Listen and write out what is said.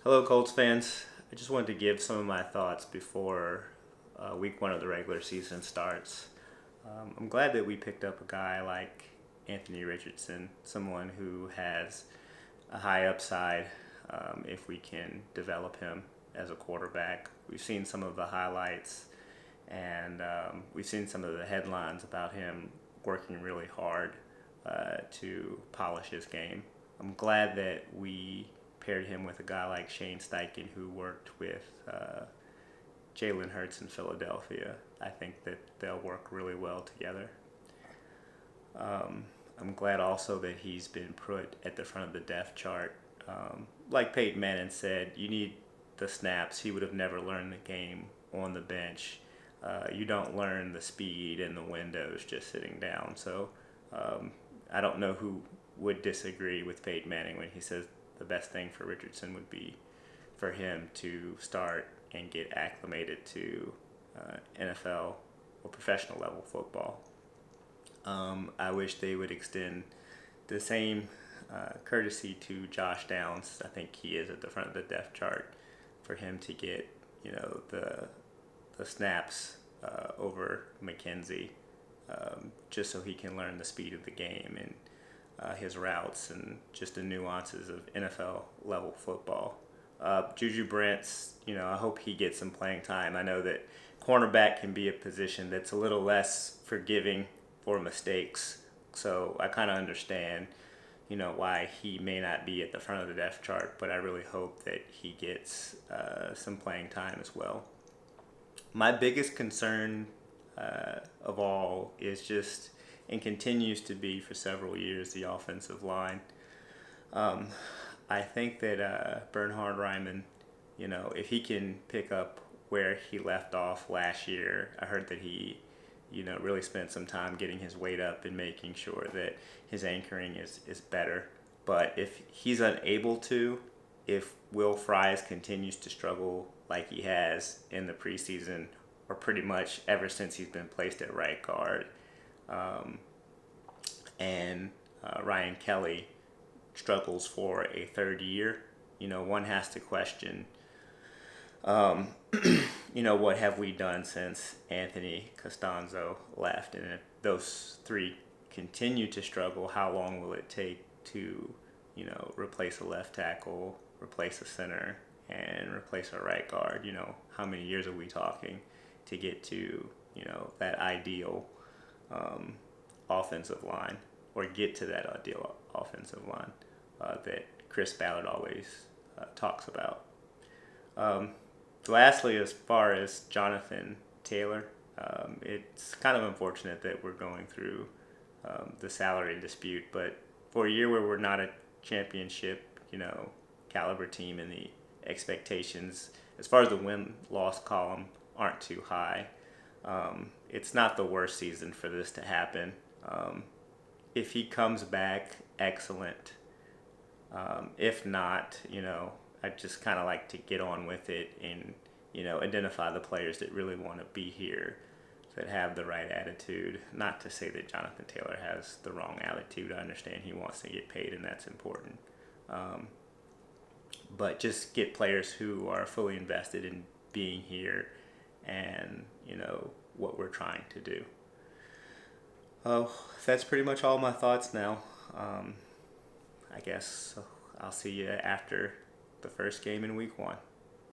Hello, Colts fans. I just wanted to give some of my thoughts before week one of the regular season starts. I'm glad that we picked up a guy like Anthony Richardson, someone who has a high upside if we can develop him as a quarterback. We've seen some of the highlights and we've seen some of the headlines about him working really hard to polish his game. I'm glad that we paired him with a guy like Shane Steichen, who worked with Jalen Hurts in Philadelphia. I think that they'll work really well together. I'm glad also that he's been put at the front of the depth chart. Like Peyton Manning said, you need the snaps. He would have never learned the game on the bench. You don't learn the speed and the windows just sitting down. So I don't know who would disagree with Peyton Manning when he says the best thing for Richardson would be for him to start and get acclimated to NFL or professional level football. I wish they would extend the same courtesy to Josh Downs. I think he is at the front of the depth chart for him to get the snaps over McKenzie, just so he can learn the speed of the game and his routes and just the nuances of NFL level football. Juju Brents, I hope he gets some playing time. I know that cornerback can be a position that's a little less forgiving for mistakes, so I kind of understand, why he may not be at the front of the depth chart, but I really hope that he gets some playing time as well. My biggest concern of all is just, and continues to be for several years, the offensive line. I think that Bernhard Raimann, if he can pick up where he left off last year, I heard that he, really spent some time getting his weight up and making sure that his anchoring is better. But if he's unable to, if Will Fries continues to struggle like he has in the preseason, or pretty much ever since he's been placed at right guard, and Ryan Kelly struggles for a third year, one has to question, what have we done since Anthony Costanzo left? And if those three continue to struggle, how long will it take to, replace a left tackle, replace a center, and replace a right guard? How many years are we talking to get to, that ideal offensive line, or get to that ideal offensive line that Chris Ballard always talks about. Lastly, as far as Jonathan Taylor, it's kind of unfortunate that we're going through the salary dispute, but for a year where we're not a championship, caliber team, and the expectations as far as the win-loss column aren't too high, it's not the worst season for this to happen. If he comes back, excellent. If not, I'd just kind of like to get on with it and, identify the players that really want to be here, that have the right attitude. Not to say that Jonathan Taylor has the wrong attitude. I understand he wants to get paid, and that's important. But just get players who are fully invested in being here and, what we're trying to do. Oh, that's pretty much all my thoughts now. I guess I'll see you after the first game in week one.